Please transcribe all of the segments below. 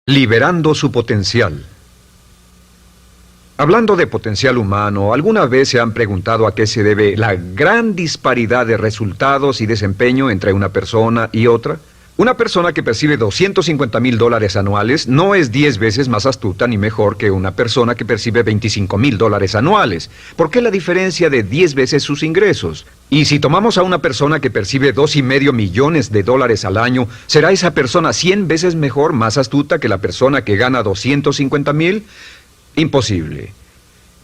Liberando su potencial. Hablando de potencial humano, ¿alguna vez se han preguntado a qué se debe la gran disparidad de resultados y desempeño entre una persona y otra? Una persona que percibe $250,000 anuales no es 10 veces más astuta ni mejor que una persona que percibe $25,000 anuales. ¿Por qué la diferencia de 10 veces sus ingresos? Y si tomamos a una persona que percibe $2,5 millones al año, ¿será esa persona 100 veces mejor, más astuta que la persona que gana $250,000? Imposible.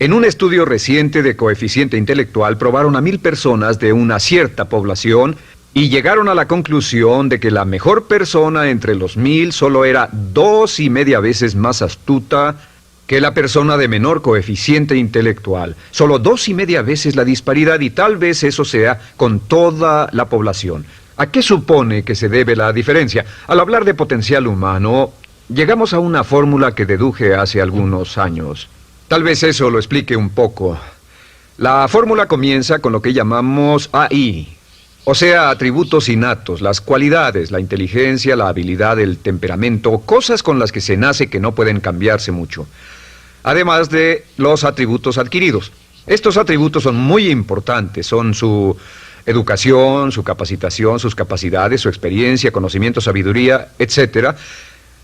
En un estudio reciente de coeficiente intelectual probaron a 1,000 personas de una cierta población y llegaron a la conclusión de que la mejor persona entre los 1,000 solo era 2,5 veces más astuta que la persona de menor coeficiente intelectual. Solo 2,5 veces la disparidad, y tal vez eso sea con toda la población. ¿A qué supone que se debe la diferencia? Al hablar de potencial humano, llegamos a una fórmula que deduje hace algunos años. Tal vez eso lo explique un poco. La fórmula comienza con lo que llamamos AI. O sea, atributos innatos, las cualidades, la inteligencia, la habilidad, el temperamento, cosas con las que se nace que no pueden cambiarse mucho. Además de los atributos adquiridos. Estos atributos son muy importantes, son su educación, su capacitación, sus capacidades, su experiencia, conocimiento, sabiduría, etc.,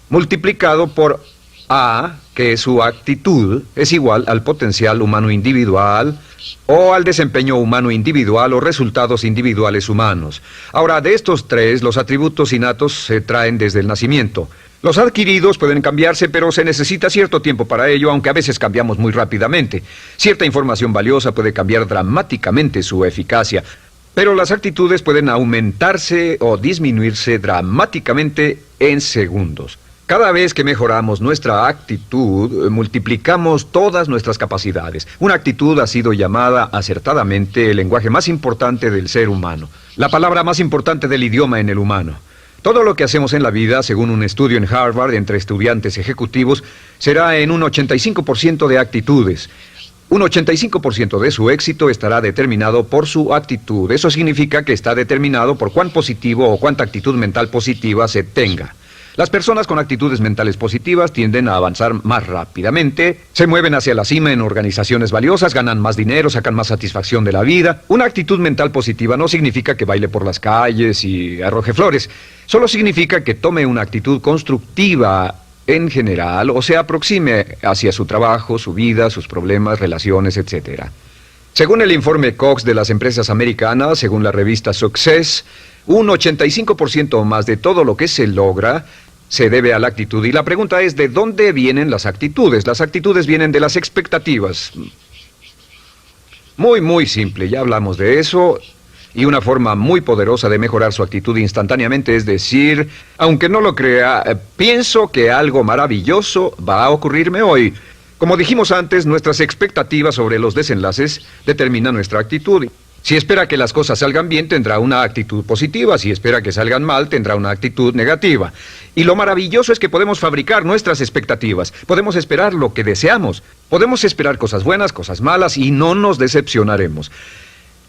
multiplicado por A, que es su actitud, es igual al potencial humano individual, o al desempeño humano individual o resultados individuales humanos. Ahora, de estos tres, los atributos innatos se traen desde el nacimiento. Los adquiridos pueden cambiarse, pero se necesita cierto tiempo para ello, aunque a veces cambiamos muy rápidamente. Cierta información valiosa puede cambiar dramáticamente su eficacia, pero las actitudes pueden aumentarse o disminuirse dramáticamente en segundos. Cada vez que mejoramos nuestra actitud, multiplicamos todas nuestras capacidades. Una actitud ha sido llamada acertadamente el lenguaje más importante del ser humano, la palabra más importante del idioma en el humano. Todo lo que hacemos en la vida, según un estudio en Harvard entre estudiantes ejecutivos, será en un 85% de actitudes. Un 85% de su éxito estará determinado por su actitud. Eso significa que está determinado por cuán positivo o cuánta actitud mental positiva se tenga. Las personas con actitudes mentales positivas tienden a avanzar más rápidamente, se mueven hacia la cima en organizaciones valiosas, ganan más dinero, sacan más satisfacción de la vida. Una actitud mental positiva no significa que baile por las calles y arroje flores. Solo significa que tome una actitud constructiva en general o se aproxime hacia su trabajo, su vida, sus problemas, relaciones, etc. Según el informe Cox de las empresas americanas, según la revista Success, un 85% o más de todo lo que se logra se debe a la actitud. Y la pregunta es, ¿de dónde vienen las actitudes? Las actitudes vienen de las expectativas. Muy simple, ya hablamos de eso. Y una forma muy poderosa de mejorar su actitud instantáneamente es decir, aunque no lo crea, pienso que algo maravilloso va a ocurrirme hoy. Como dijimos antes, nuestras expectativas sobre los desenlaces determinan nuestra actitud. Si espera que las cosas salgan bien, tendrá una actitud positiva. Si espera que salgan mal, tendrá una actitud negativa. Y lo maravilloso es que podemos fabricar nuestras expectativas. Podemos esperar lo que deseamos. Podemos esperar cosas buenas, cosas malas, y no nos decepcionaremos.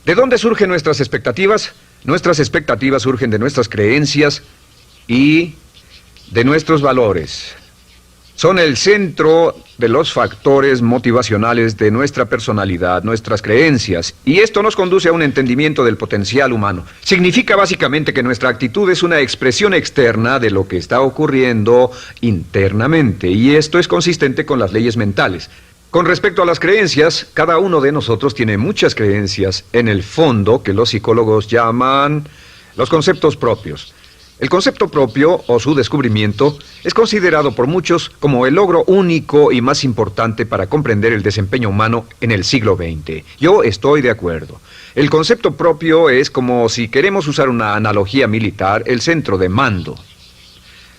¿De dónde surgen nuestras expectativas? Nuestras expectativas surgen de nuestras creencias y de nuestros valores. Son el centro de los factores motivacionales de nuestra personalidad, nuestras creencias, y esto nos conduce a un entendimiento del potencial humano. Significa básicamente que nuestra actitud es una expresión externa de lo que está ocurriendo internamente, y esto es consistente con las leyes mentales. Con respecto a las creencias, cada uno de nosotros tiene muchas creencias en el fondo que los psicólogos llaman los conceptos propios. El concepto propio, o su descubrimiento, es considerado por muchos como el logro único y más importante para comprender el desempeño humano en el siglo XX. Yo estoy de acuerdo. El concepto propio es como, si queremos usar una analogía militar, el centro de mando.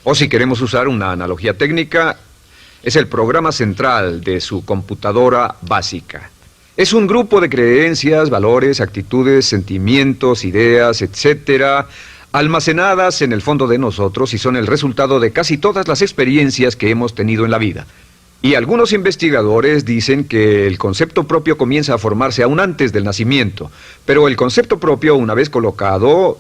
O si queremos usar una analogía técnica, es el programa central de su computadora básica. Es un grupo de creencias, valores, actitudes, sentimientos, ideas, etcétera, almacenadas en el fondo de nosotros y son el resultado de casi todas las experiencias que hemos tenido en la vida. Y algunos investigadores dicen que el concepto propio comienza a formarse aún antes del nacimiento, pero el concepto propio, una vez colocado,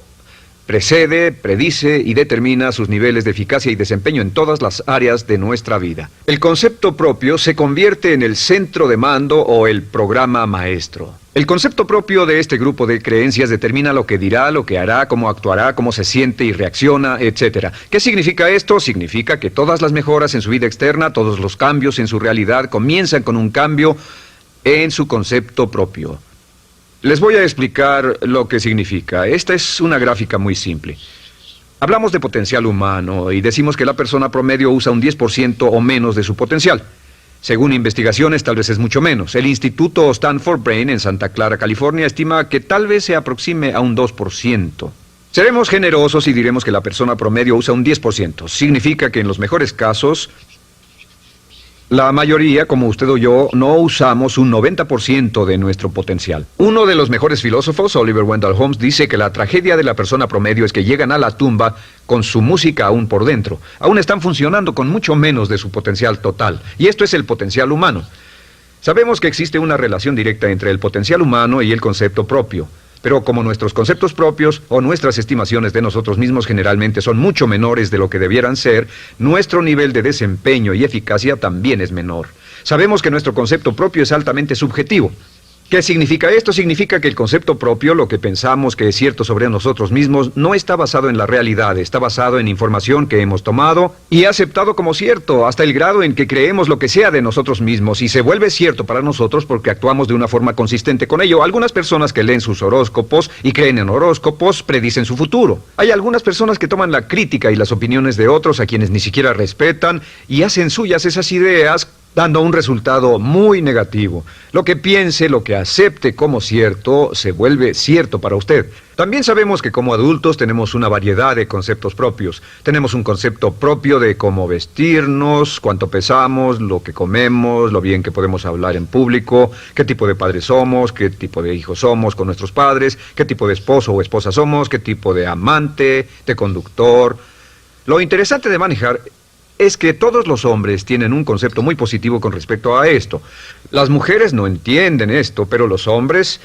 Precede, predice y determina sus niveles de eficacia y desempeño en todas las áreas de nuestra vida. El concepto propio se convierte en el centro de mando o el programa maestro. El concepto propio de este grupo de creencias determina lo que dirá, lo que hará, cómo actuará, cómo se siente y reacciona, etc. ¿Qué significa esto? Significa que todas las mejoras en su vida externa, todos los cambios en su realidad comienzan con un cambio en su concepto propio. Les voy a explicar lo que significa. Esta es una gráfica muy simple. Hablamos de potencial humano y decimos que la persona promedio usa un 10% o menos de su potencial. Según investigaciones, tal vez es mucho menos. El Instituto Stanford Brain en Santa Clara, California, estima que tal vez se aproxime a un 2%. Seremos generosos y diremos que la persona promedio usa un 10%. Significa que en los mejores casos, la mayoría, como usted o yo, no usamos un 90% de nuestro potencial. Uno de los mejores filósofos, Oliver Wendell Holmes, dice que la tragedia de la persona promedio es que llegan a la tumba con su música aún por dentro. Aún están funcionando con mucho menos de su potencial total. Y esto es el potencial humano. Sabemos que existe una relación directa entre el potencial humano y el concepto propio. Pero como nuestros conceptos propios o nuestras estimaciones de nosotros mismos generalmente son mucho menores de lo que debieran ser, nuestro nivel de desempeño y eficacia también es menor. Sabemos que nuestro concepto propio es altamente subjetivo. ¿Qué significa esto? Significa que el concepto propio, lo que pensamos que es cierto sobre nosotros mismos, no está basado en la realidad, está basado en información que hemos tomado y aceptado como cierto, hasta el grado en que creemos lo que sea de nosotros mismos y se vuelve cierto para nosotros porque actuamos de una forma consistente con ello. Algunas personas que leen sus horóscopos y creen en horóscopos predicen su futuro. Hay algunas personas que toman la crítica y las opiniones de otros a quienes ni siquiera respetan y hacen suyas esas ideas, dando un resultado muy negativo. Lo que piense, lo que acepte como cierto, se vuelve cierto para usted. También sabemos que como adultos tenemos una variedad de conceptos propios. Tenemos un concepto propio de cómo vestirnos, cuánto pesamos, lo que comemos, lo bien que podemos hablar en público, qué tipo de padres somos, qué tipo de hijos somos con nuestros padres, qué tipo de esposo o esposa somos, qué tipo de amante, de conductor. Lo interesante de manejar es que todos los hombres tienen un concepto muy positivo con respecto a esto. Las mujeres no entienden esto, pero los hombres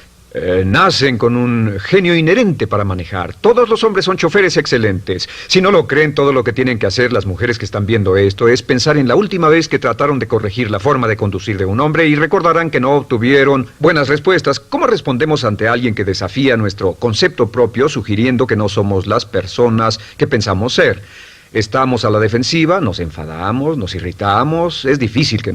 nacen con un genio inherente para manejar. Todos los hombres son choferes excelentes. Si no lo creen, todo lo que tienen que hacer las mujeres que están viendo esto es pensar en la última vez que trataron de corregir la forma de conducir de un hombre y recordarán que no obtuvieron buenas respuestas. ¿Cómo respondemos ante alguien que desafía nuestro concepto propio, sugiriendo que no somos las personas que pensamos ser? Estamos a la defensiva, nos enfadamos, nos irritamos, es difícil que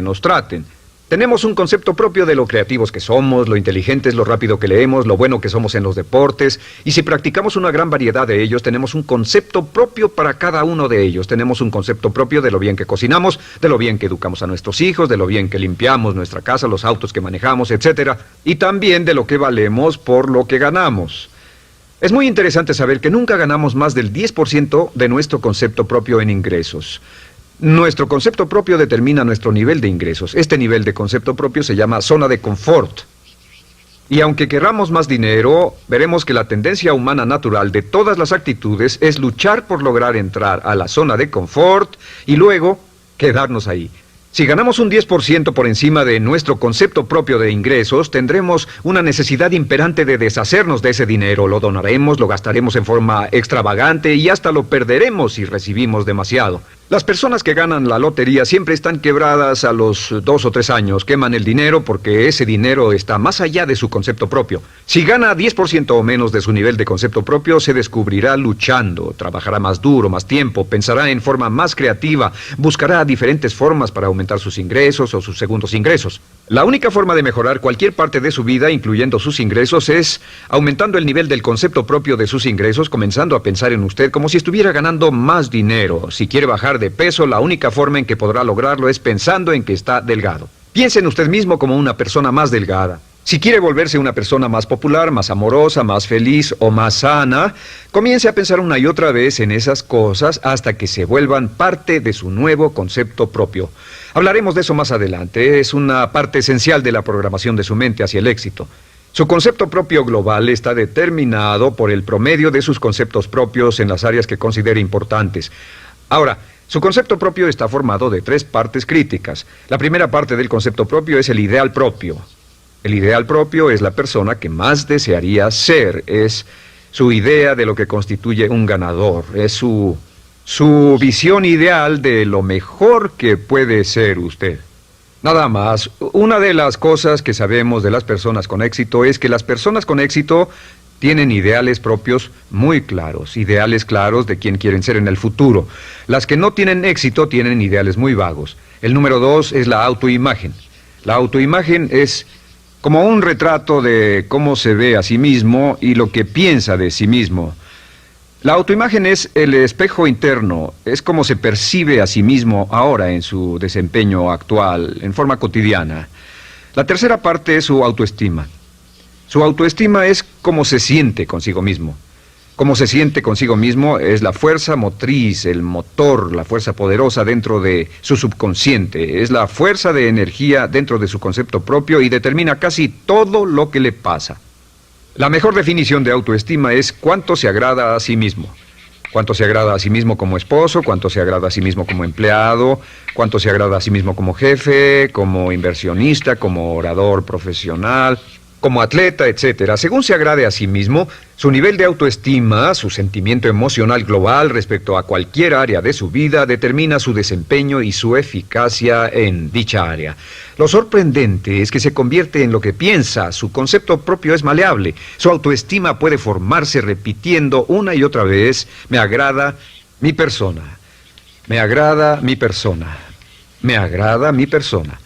nos traten. Tenemos un concepto propio de lo creativos que somos, lo inteligentes, lo rápido que leemos, lo bueno que somos en los deportes, y si practicamos una gran variedad de ellos, tenemos un concepto propio para cada uno de ellos. Tenemos un concepto propio de lo bien que cocinamos, de lo bien que educamos a nuestros hijos, de lo bien que limpiamos nuestra casa, los autos que manejamos, etc. Y también de lo que valemos por lo que ganamos. Es muy interesante saber que nunca ganamos más del 10% de nuestro concepto propio en ingresos. Nuestro concepto propio determina nuestro nivel de ingresos. Este nivel de concepto propio se llama zona de confort. Y aunque querramos más dinero, veremos que la tendencia humana natural de todas las actitudes es luchar por lograr entrar a la zona de confort y luego quedarnos ahí. Si ganamos un 10% por encima de nuestro concepto propio de ingresos, tendremos una necesidad imperante de deshacernos de ese dinero. Lo donaremos, lo gastaremos en forma extravagante y hasta lo perderemos si recibimos demasiado. Las personas que ganan la lotería siempre están quebradas a los 2 o 3 años. Queman el dinero porque ese dinero está más allá de su concepto propio. Si gana 10% o menos de su nivel de concepto propio, se descubrirá luchando, trabajará más duro, más tiempo, pensará en forma más creativa, buscará diferentes formas para aumentar sus ingresos o sus segundos ingresos. La única forma de mejorar cualquier parte de su vida, incluyendo sus ingresos, es aumentando el nivel del concepto propio de sus ingresos, comenzando a pensar en usted como si estuviera ganando más dinero. Si quiere bajar de peso, la única forma en que podrá lograrlo es pensando en que está delgado. Piense en usted mismo como una persona más delgada. Si quiere volverse una persona más popular, más amorosa, más feliz o más sana, comience a pensar una y otra vez en esas cosas hasta que se vuelvan parte de su nuevo concepto propio. Hablaremos de eso más adelante. Es una parte esencial de la programación de su mente hacia el éxito. Su concepto propio global está determinado por el promedio de sus conceptos propios en las áreas que considere importantes. Ahora, su concepto propio está formado de 3 partes críticas. La primera parte del concepto propio es el ideal propio. El ideal propio es la persona que más desearía ser, es su idea de lo que constituye un ganador, es su visión ideal de lo mejor que puede ser usted. Nada más, una de las cosas que sabemos de las personas con éxito es que las personas con éxito tienen ideales propios muy claros, ideales claros de quién quieren ser en el futuro. Las que no tienen éxito tienen ideales muy vagos. El número 2 es la autoimagen. La autoimagen es como un retrato de cómo se ve a sí mismo y lo que piensa de sí mismo. La autoimagen es el espejo interno, es como se percibe a sí mismo ahora en su desempeño actual, en forma cotidiana. La tercera parte es su autoestima. Su autoestima es cómo se siente consigo mismo. Cómo se siente consigo mismo es la fuerza motriz, el motor, la fuerza poderosa dentro de su subconsciente. Es la fuerza de energía dentro de su concepto propio y determina casi todo lo que le pasa. La mejor definición de autoestima es cuánto se agrada a sí mismo. Cuánto se agrada a sí mismo como esposo, cuánto se agrada a sí mismo como empleado, cuánto se agrada a sí mismo como jefe, como inversionista, como orador profesional, como atleta, etcétera. Según se agrade a sí mismo, su nivel de autoestima, su sentimiento emocional global respecto a cualquier área de su vida, determina su desempeño y su eficacia en dicha área. Lo sorprendente es que se convierte en lo que piensa, su concepto propio es maleable, su autoestima puede formarse repitiendo una y otra vez: me agrada mi persona, me agrada mi persona, me agrada mi persona.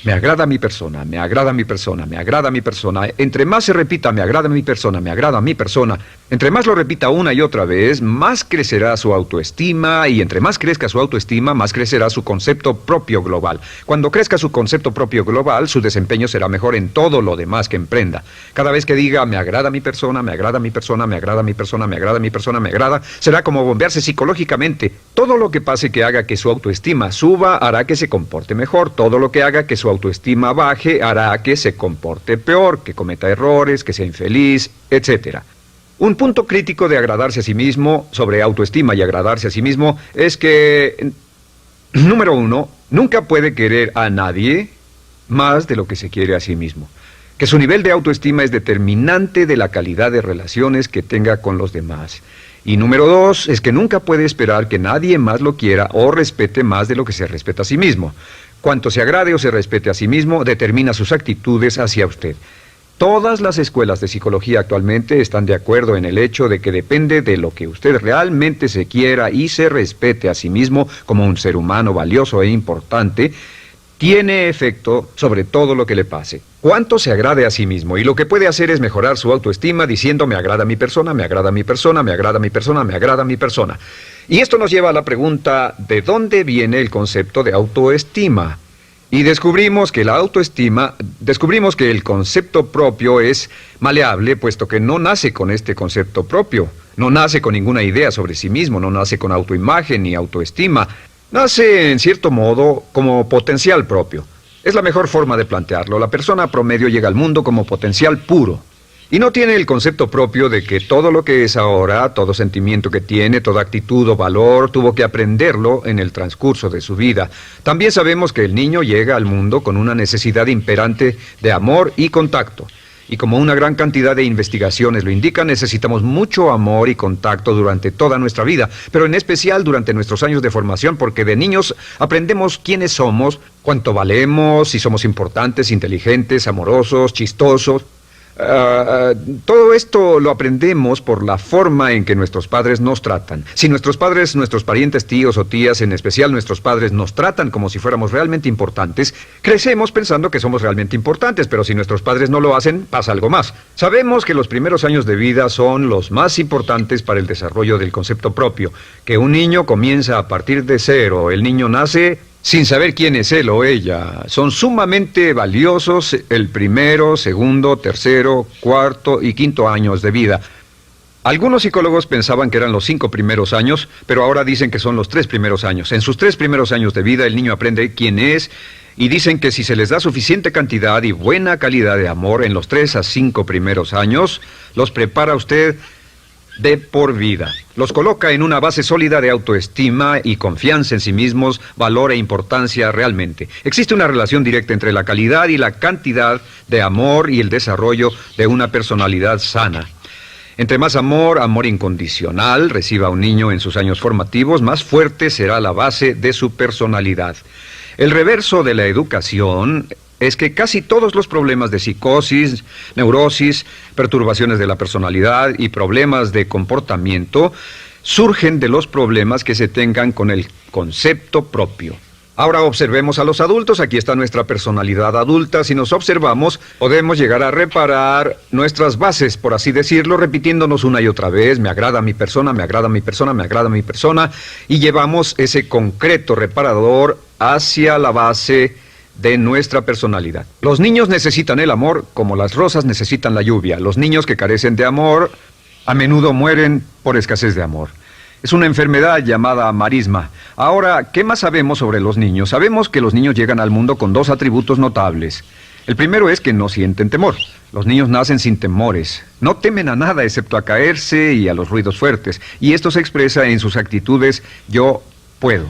Me agrada mi persona, me agrada mi persona, me agrada mi persona. Entre más se repita, me agrada mi persona, me agrada mi persona, entre más lo repita una y otra vez, más crecerá su autoestima, y entre más crezca su autoestima, más crecerá su concepto propio global. Cuando crezca su concepto propio global, su desempeño será mejor en todo lo demás que emprenda. Cada vez que diga, me agrada mi persona, me agrada mi persona, me agrada mi persona, me agrada mi persona, me agrada, será como bombearse psicológicamente. Todo lo que pase que haga que su autoestima suba, hará que se comporte mejor. Todo lo que haga que su autoestima baje, hará que se comporte peor, que cometa errores, que sea infeliz, etc. Un punto crítico de agradarse a sí mismo, sobre autoestima y agradarse a sí mismo, es que, número 1, nunca puede querer a nadie más de lo que se quiere a sí mismo. Que su nivel de autoestima es determinante de la calidad de relaciones que tenga con los demás. Y número 2, es que nunca puede esperar que nadie más lo quiera o respete más de lo que se respeta a sí mismo. Cuanto se agrade o se respete a sí mismo, determina sus actitudes hacia usted. Todas las escuelas de psicología actualmente están de acuerdo en el hecho de que depende de lo que usted realmente se quiera y se respete a sí mismo como un ser humano valioso e importante, tiene efecto sobre todo lo que le pase. Cuánto se agrade a sí mismo, y lo que puede hacer es mejorar su autoestima diciendo: me agrada mi persona, me agrada mi persona, me agrada mi persona, me agrada mi persona. Y esto nos lleva a la pregunta: ¿de dónde viene el concepto de autoestima? Y descubrimos que el concepto propio es maleable, puesto que no nace con este concepto propio, no nace con ninguna idea sobre sí mismo, no nace con autoimagen ni autoestima. Nace, en cierto modo, como potencial propio. Es la mejor forma de plantearlo. La persona promedio llega al mundo como potencial puro. Y no tiene el concepto propio de que todo lo que es ahora, todo sentimiento que tiene, toda actitud o valor, tuvo que aprenderlo en el transcurso de su vida. También sabemos que el niño llega al mundo con una necesidad imperante de amor y contacto. Y como una gran cantidad de investigaciones lo indican, necesitamos mucho amor y contacto durante toda nuestra vida, pero en especial durante nuestros años de formación, porque de niños aprendemos quiénes somos, cuánto valemos, si somos importantes, inteligentes, amorosos, chistosos. Todo esto lo aprendemos por la forma en que nuestros padres nos tratan. Si nuestros padres, nuestros parientes, tíos o tías, en especial nuestros padres, nos tratan como si fuéramos realmente importantes, crecemos pensando que somos realmente importantes, pero si nuestros padres no lo hacen, pasa algo más. Sabemos que los primeros años de vida son los más importantes para el desarrollo del concepto propio, que un niño comienza a partir de cero. El niño nace sin saber quién es él o ella. Son sumamente valiosos el primero, segundo, tercero, cuarto y quinto años de vida. Algunos psicólogos pensaban que eran los 5 primeros años, pero ahora dicen que son los 3 primeros años. En sus 3 primeros años de vida el niño aprende quién es, y dicen que si se les da suficiente cantidad y buena calidad de amor en los 3 a 5 primeros años, los prepara usted de por vida. Los coloca en una base sólida de autoestima y confianza en sí mismos, valor e importancia realmente. Existe una relación directa entre la calidad y la cantidad de amor y el desarrollo de una personalidad sana. Entre más amor, amor incondicional, reciba un niño en sus años formativos, más fuerte será la base de su personalidad. El reverso de la educación es que casi todos los problemas de psicosis, neurosis, perturbaciones de la personalidad y problemas de comportamiento surgen de los problemas que se tengan con el concepto propio. Ahora observemos a los adultos. Aquí está nuestra personalidad adulta. Si nos observamos, podemos llegar a reparar nuestras bases, por así decirlo, repitiéndonos una y otra vez: me agrada mi persona, me agrada mi persona, me agrada mi persona, y llevamos ese concreto reparador hacia la base de nuestra personalidad. Los niños necesitan el amor como las rosas necesitan la lluvia. Los niños que carecen de amor a menudo mueren por escasez de amor. Es una enfermedad llamada marisma. Ahora, ¿qué más sabemos sobre los niños? Sabemos que los niños llegan al mundo con dos atributos notables. El primero es que no sienten temor. Los niños nacen sin temores. No temen a nada excepto a caerse y a los ruidos fuertes. Y esto se expresa en sus actitudes: yo puedo.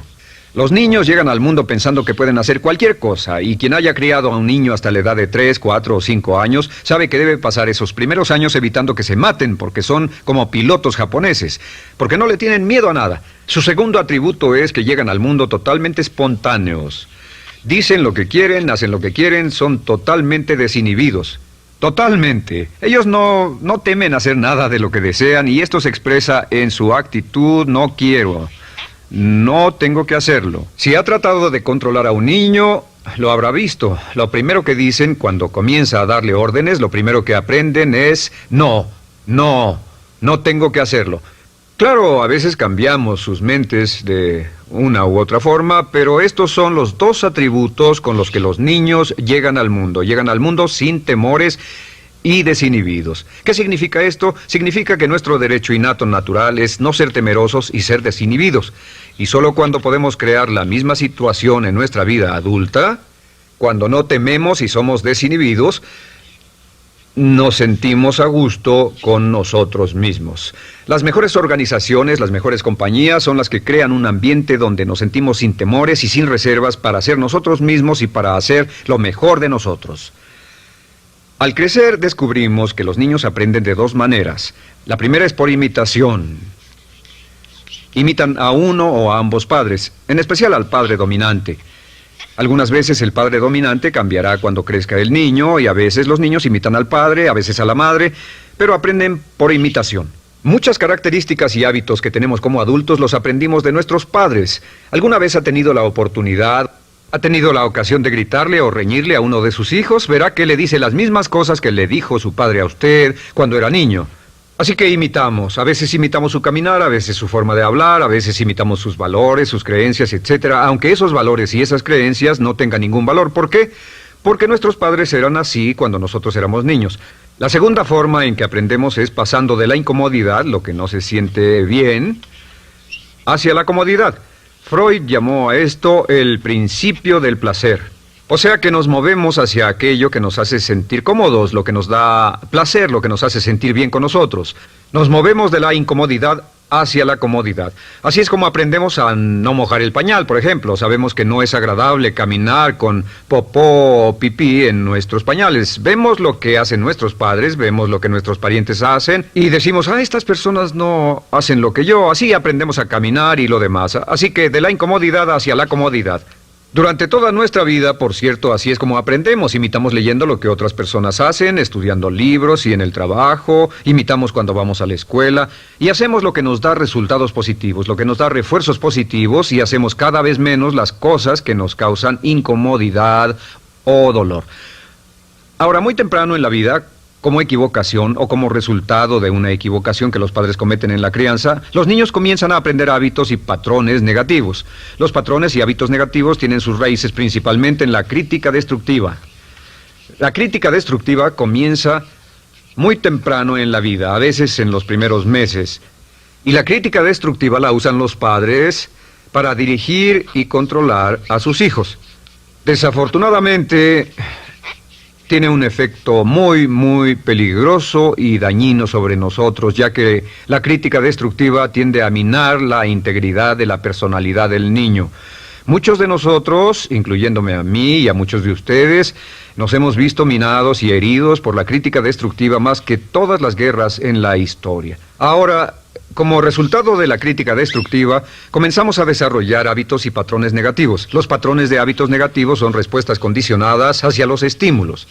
Los niños llegan al mundo pensando que pueden hacer cualquier cosa, y quien haya criado a un niño hasta la edad de 3, 4 o 5 años sabe que debe pasar esos primeros años evitando que se maten, porque son como pilotos japoneses, porque no le tienen miedo a nada. Su segundo atributo es que llegan al mundo totalmente espontáneos. Dicen lo que quieren, hacen lo que quieren, son totalmente desinhibidos. Totalmente. Ellos no temen hacer nada de lo que desean, y esto se expresa en su actitud: no quiero. No tengo que hacerlo. Si ha tratado de controlar a un niño, lo habrá visto. Lo primero que dicen cuando comienza a darle órdenes, lo primero que aprenden es: no tengo que hacerlo. Claro, a veces cambiamos sus mentes de una u otra forma, pero estos son los dos atributos con los que los niños llegan al mundo. Llegan al mundo sin temores y desinhibidos. ¿Qué significa esto? Significa que nuestro derecho innato natural es no ser temerosos y ser desinhibidos. Y solo cuando podemos crear la misma situación en nuestra vida adulta, cuando no tememos y somos desinhibidos, nos sentimos a gusto con nosotros mismos. Las mejores organizaciones, las mejores compañías son las que crean un ambiente donde nos sentimos sin temores y sin reservas para ser nosotros mismos y para hacer lo mejor de nosotros. Al crecer descubrimos que los niños aprenden de dos maneras. La primera es por imitación. Imitan a uno o a ambos padres, en especial al padre dominante. Algunas veces el padre dominante cambiará cuando crezca el niño, y a veces los niños imitan al padre, a veces a la madre, pero aprenden por imitación. Muchas características y hábitos que tenemos como adultos los aprendimos de nuestros padres. ¿Alguna vez ha tenido la ocasión de gritarle o reñirle a uno de sus hijos? Verá que le dice las mismas cosas que le dijo su padre a usted cuando era niño. Así que imitamos. A veces imitamos su caminar, a veces su forma de hablar, a veces imitamos sus valores, sus creencias, etc. Aunque esos valores y esas creencias no tengan ningún valor. ¿Por qué? Porque nuestros padres eran así cuando nosotros éramos niños. La segunda forma en que aprendemos es pasando de la incomodidad, lo que no se siente bien, hacia la comodidad. Freud llamó a esto el principio del placer. O sea que nos movemos hacia aquello que nos hace sentir cómodos, lo que nos da placer, lo que nos hace sentir bien con nosotros. Nos movemos de la incomodidad hacia la comodidad. Así es como aprendemos a no mojar el pañal, por ejemplo. Sabemos que no es agradable caminar con popó o pipí en nuestros pañales. Vemos lo que hacen nuestros padres, vemos lo que nuestros parientes hacen y decimos: estas personas no hacen lo que yo. Así aprendemos a caminar y lo demás. Así que de la incomodidad hacia la comodidad. Durante toda nuestra vida, por cierto, así es como aprendemos. Imitamos leyendo lo que otras personas hacen, estudiando libros y en el trabajo, imitamos cuando vamos a la escuela, y hacemos lo que nos da resultados positivos, lo que nos da refuerzos positivos, y hacemos cada vez menos las cosas que nos causan incomodidad o dolor. Ahora, muy temprano en la vida, como equivocación o como resultado de una equivocación que los padres cometen en la crianza, los niños comienzan a aprender hábitos y patrones negativos. Los patrones y hábitos negativos tienen sus raíces principalmente en la crítica destructiva. La crítica destructiva comienza muy temprano en la vida, a veces en los primeros meses. Y la crítica destructiva la usan los padres para dirigir y controlar a sus hijos. Desafortunadamente, tiene un efecto muy peligroso y dañino sobre nosotros, ya que la crítica destructiva tiende a minar la integridad de la personalidad del niño. Muchos de nosotros, incluyéndome a mí y a muchos de ustedes, nos hemos visto minados y heridos por la crítica destructiva más que todas las guerras en la historia. Ahora, como resultado de la crítica destructiva, comenzamos a desarrollar hábitos y patrones negativos. Los patrones de hábitos negativos son respuestas condicionadas hacia los estímulos.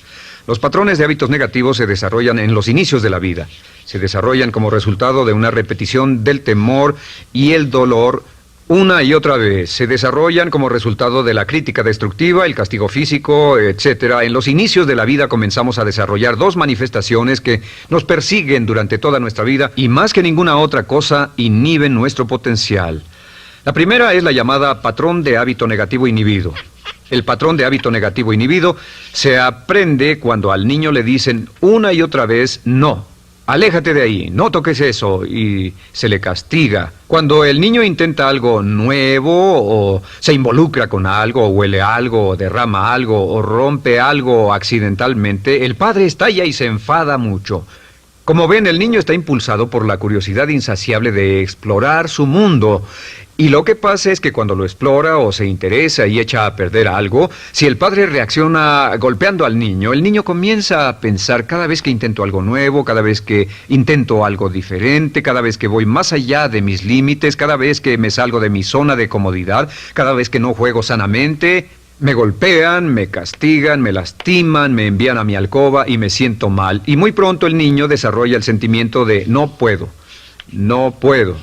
Los patrones de hábitos negativos se desarrollan en los inicios de la vida. Se desarrollan como resultado de una repetición del temor y el dolor una y otra vez. Se desarrollan como resultado de la crítica destructiva, el castigo físico, etc. En los inicios de la vida comenzamos a desarrollar dos manifestaciones que nos persiguen durante toda nuestra vida y más que ninguna otra cosa inhiben nuestro potencial. La primera es la llamada patrón de hábito negativo inhibido. El patrón de hábito negativo inhibido se aprende cuando al niño le dicen una y otra vez no. Aléjate de ahí, no toques eso, y se le castiga. Cuando el niño intenta algo nuevo, o se involucra con algo, o huele algo, o derrama algo, o rompe algo accidentalmente, el padre estalla y se enfada mucho. Como ven, el niño está impulsado por la curiosidad insaciable de explorar su mundo. Y lo que pasa es que cuando lo explora o se interesa y echa a perder algo, si el padre reacciona golpeando al niño, el niño comienza a pensar cada vez que intento algo nuevo, cada vez que intento algo diferente, cada vez que voy más allá de mis límites, cada vez que me salgo de mi zona de comodidad, cada vez que no juego sanamente, me golpean, me castigan, me lastiman, me envían a mi alcoba y me siento mal. Y muy pronto el niño desarrolla el sentimiento de no puedo, no puedo.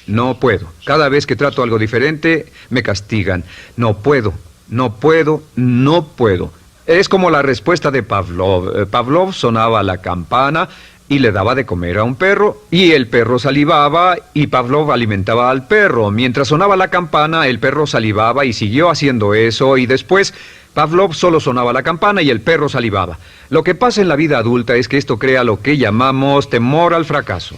No puedo. Cada vez que trato algo diferente, me castigan. No puedo, no puedo, no puedo. Es como la respuesta de Pavlov. Pavlov sonaba la campana y le daba de comer a un perro, y el perro salivaba, y Pavlov alimentaba al perro. Mientras sonaba la campana, el perro salivaba y siguió haciendo eso, y después Pavlov solo sonaba la campana y el perro salivaba. Lo que pasa en la vida adulta es que esto crea lo que llamamos temor al fracaso.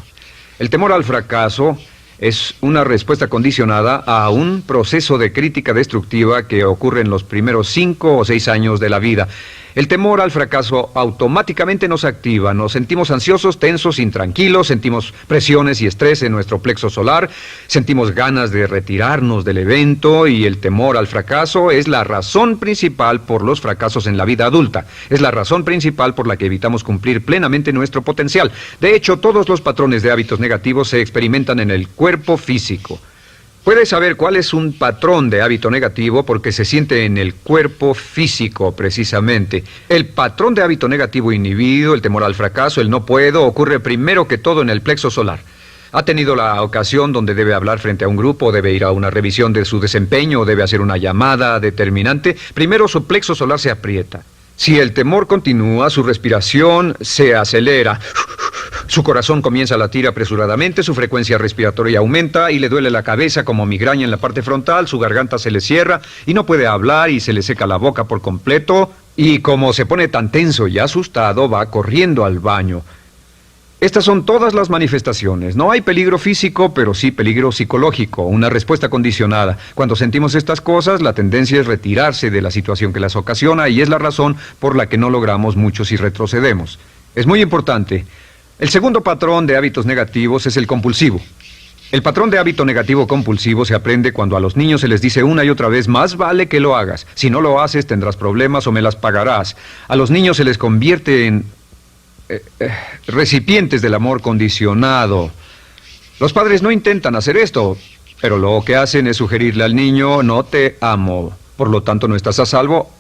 El temor al fracaso es una respuesta condicionada a un proceso de crítica destructiva que ocurre en los primeros 5 o 6 años de la vida. El temor al fracaso automáticamente nos activa, nos sentimos ansiosos, tensos, intranquilos, sentimos presiones y estrés en nuestro plexo solar, sentimos ganas de retirarnos del evento, y el temor al fracaso es la razón principal por los fracasos en la vida adulta. Es la razón principal por la que evitamos cumplir plenamente nuestro potencial. De hecho, todos los patrones de hábitos negativos se experimentan en el cuerpo físico. Puedes saber cuál es un patrón de hábito negativo porque se siente en el cuerpo físico, precisamente. El patrón de hábito negativo inhibido, el temor al fracaso, el no puedo, ocurre primero que todo en el plexo solar. ¿Ha tenido la ocasión donde debe hablar frente a un grupo, debe ir a una revisión de su desempeño, o debe hacer una llamada determinante? Primero su plexo solar se aprieta. Si el temor continúa, su respiración se acelera. Su corazón comienza a latir apresuradamente, su frecuencia respiratoria aumenta y le duele la cabeza como migraña en la parte frontal, su garganta se le cierra y no puede hablar y se le seca la boca por completo, y como se pone tan tenso y asustado, va corriendo al baño. Estas son todas las manifestaciones. No hay peligro físico, pero sí peligro psicológico, una respuesta condicionada. Cuando sentimos estas cosas, la tendencia es retirarse de la situación que las ocasiona, y es la razón por la que no logramos mucho si retrocedemos. Es muy importante. El segundo patrón de hábitos negativos es el compulsivo. El patrón de hábito negativo compulsivo se aprende cuando a los niños se les dice una y otra vez: más vale que lo hagas. Si no lo haces, tendrás problemas o me las pagarás. A los niños se les convierte en recipientes del amor condicionado. Los padres no intentan hacer esto, pero lo que hacen es sugerirle al niño: no te amo, por lo tanto no estás a salvo,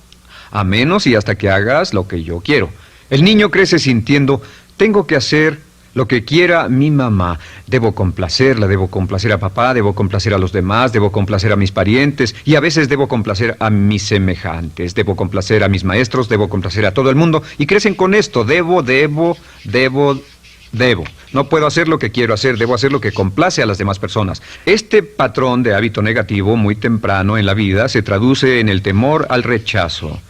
a menos y hasta que hagas lo que yo quiero. El niño crece sintiendo: tengo que hacer lo que quiera mi mamá. Debo complacerla, debo complacer a papá, debo complacer a los demás, debo complacer a mis parientes, y a veces debo complacer a mis semejantes, debo complacer a mis maestros, debo complacer a todo el mundo, y crecen con esto: debo. No puedo hacer lo que quiero hacer, debo hacer lo que complace a las demás personas. Este patrón de hábito negativo muy temprano en la vida se traduce en el temor al rechazo.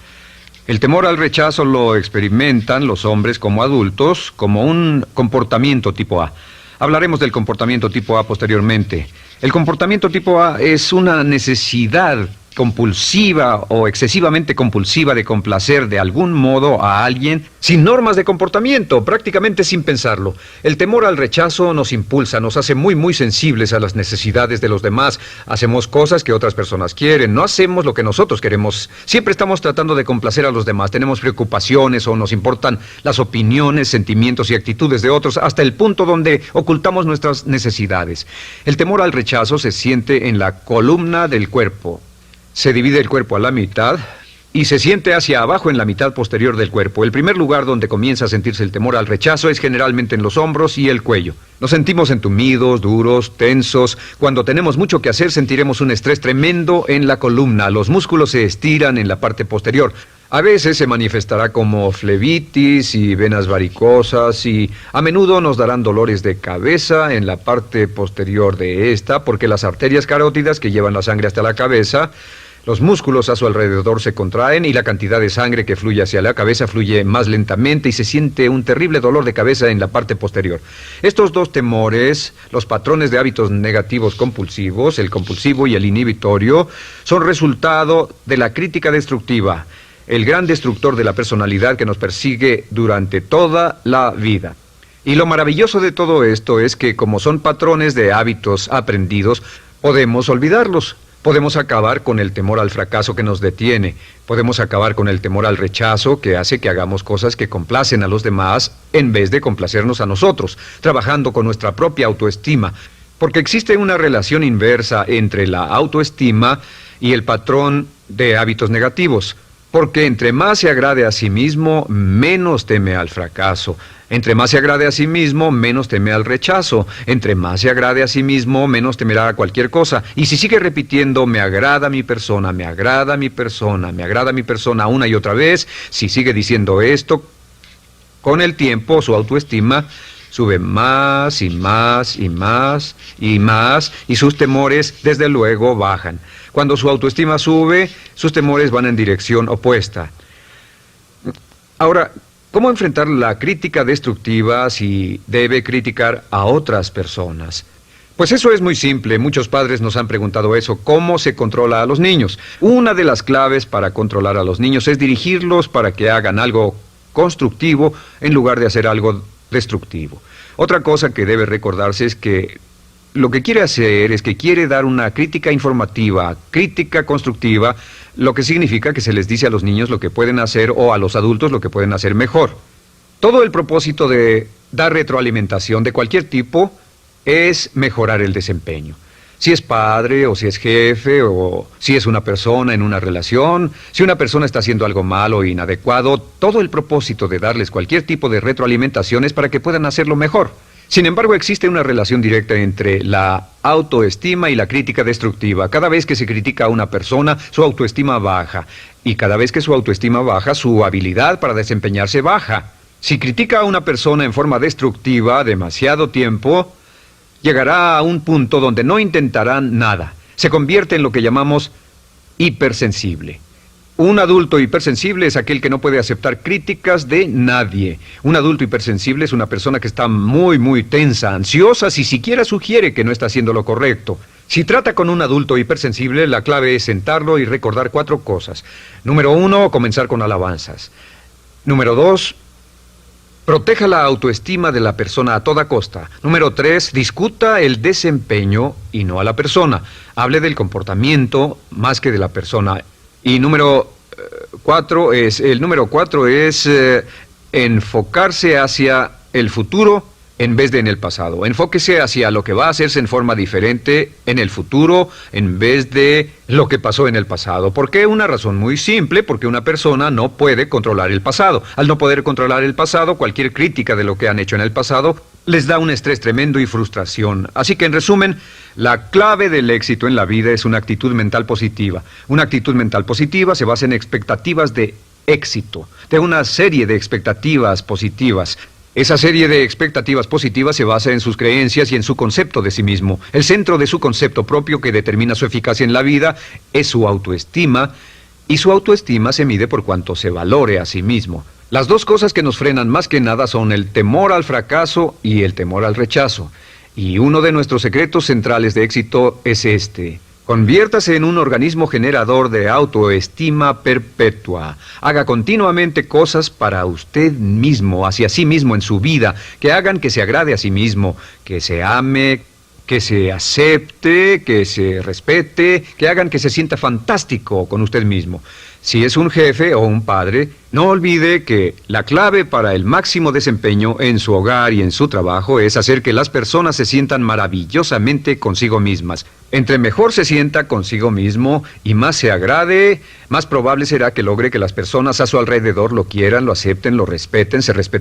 El temor al rechazo lo experimentan los hombres como adultos como un comportamiento tipo A. Hablaremos del comportamiento tipo A posteriormente. El comportamiento tipo A es una necesidad compulsiva o excesivamente compulsiva de complacer de algún modo a alguien sin normas de comportamiento, prácticamente sin pensarlo. El temor al rechazo nos impulsa, nos hace muy sensibles a las necesidades de los demás. Hacemos cosas que otras personas quieren, no hacemos lo que nosotros queremos. Siempre estamos tratando de complacer a los demás, tenemos preocupaciones o nos importan las opiniones, sentimientos y actitudes de otros hasta el punto donde ocultamos nuestras necesidades. El temor al rechazo se siente en la columna del cuerpo. Se divide el cuerpo a la mitad y se siente hacia abajo en la mitad posterior del cuerpo. El primer lugar donde comienza a sentirse el temor al rechazo es generalmente en los hombros y el cuello. Nos sentimos entumidos, duros, tensos. Cuando tenemos mucho que hacer sentiremos un estrés tremendo en la columna. Los músculos se estiran en la parte posterior. A veces se manifestará como flebitis y venas varicosas y a menudo nos darán dolores de cabeza en la parte posterior de esta porque las arterias carótidas que llevan la sangre hasta la cabeza, los músculos a su alrededor se contraen y la cantidad de sangre que fluye hacia la cabeza fluye más lentamente y se siente un terrible dolor de cabeza en la parte posterior. Estos dos temores, los patrones de hábitos negativos compulsivos, el compulsivo y el inhibitorio, son resultado de la crítica destructiva, el gran destructor de la personalidad que nos persigue durante toda la vida. Y lo maravilloso de todo esto es que como son patrones de hábitos aprendidos, podemos olvidarlos. Podemos acabar con el temor al fracaso que nos detiene. Podemos acabar con el temor al rechazo que hace que hagamos cosas que complacen a los demás en vez de complacernos a nosotros, trabajando con nuestra propia autoestima. Porque existe una relación inversa entre la autoestima y el patrón de hábitos negativos. Porque entre más se agrade a sí mismo, menos teme al fracaso. Entre más se agrade a sí mismo, menos teme al rechazo. Entre más se agrade a sí mismo, menos temerá a cualquier cosa. Y si sigue repitiendo, me agrada mi persona, me agrada mi persona, me agrada mi persona una y otra vez, si sigue diciendo esto, con el tiempo su autoestima sube más y más y más y más y sus temores desde luego bajan. Cuando su autoestima sube, sus temores van en dirección opuesta. Ahora, ¿cómo enfrentar la crítica destructiva si debe criticar a otras personas? Pues eso es muy simple. Muchos padres nos han preguntado eso. ¿Cómo se controla a los niños? Una de las claves para controlar a los niños es dirigirlos para que hagan algo constructivo en lugar de hacer algo destructivo. Otra cosa que debe recordarse es que lo que quiere hacer es que quiere dar una crítica informativa, crítica constructiva, lo que significa que se les dice a los niños lo que pueden hacer o a los adultos lo que pueden hacer mejor. Todo el propósito de dar retroalimentación de cualquier tipo es mejorar el desempeño. Si es padre o si es jefe o si es una persona en una relación, si una persona está haciendo algo malo o inadecuado, todo el propósito de darles cualquier tipo de retroalimentación es para que puedan hacerlo mejor. Sin embargo, existe una relación directa entre la autoestima y la crítica destructiva. Cada vez que se critica a una persona, su autoestima baja. Y cada vez que su autoestima baja, su habilidad para desempeñarse baja. Si critica a una persona en forma destructiva demasiado tiempo, llegará a un punto donde no intentarán nada. Se convierte en lo que llamamos hipersensible. Un adulto hipersensible es aquel que no puede aceptar críticas de nadie. Un adulto hipersensible es una persona que está muy tensa, ansiosa, si siquiera sugiere que no está haciendo lo correcto. Si trata con un adulto hipersensible, la clave es sentarlo y recordar 4 cosas. Número 1, comenzar con alabanzas. Número 2, proteja la autoestima de la persona a toda costa. Número 3, discuta el desempeño y no a la persona. Hable del comportamiento más que de la persona. Y número 4 es enfocarse hacia el futuro en vez de en el pasado. Enfóquese hacia lo que va a hacerse en forma diferente en el futuro en vez de lo que pasó en el pasado. ¿Por qué? Una razón muy simple, porque una persona no puede controlar el pasado. Al no poder controlar el pasado, cualquier crítica de lo que han hecho en el pasado les da un estrés tremendo y frustración. Así que, en resumen, la clave del éxito en la vida es una actitud mental positiva. Una actitud mental positiva se basa en expectativas de éxito, de una serie de expectativas positivas. Esa serie de expectativas positivas se basa en sus creencias y en su concepto de sí mismo. El centro de su concepto propio que determina su eficacia en la vida es su autoestima, y su autoestima se mide por cuanto se valore a sí mismo. Las dos cosas que nos frenan más que nada son el temor al fracaso y el temor al rechazo. Y uno de nuestros secretos centrales de éxito es este: Conviértase en un organismo generador de autoestima perpetua. Haga continuamente cosas para usted mismo, hacia sí mismo en su vida, que hagan que se agrade a sí mismo, que se ame, que se acepte, que se respete, que hagan que se sienta fantástico con usted mismo. Si es un jefe o un padre, no olvide que la clave para el máximo desempeño en su hogar y en su trabajo es hacer que las personas se sientan maravillosamente consigo mismas. Entre mejor se sienta consigo mismo y más se agrade, más probable será que logre que las personas a su alrededor lo quieran, lo acepten, lo respeten, se respeten.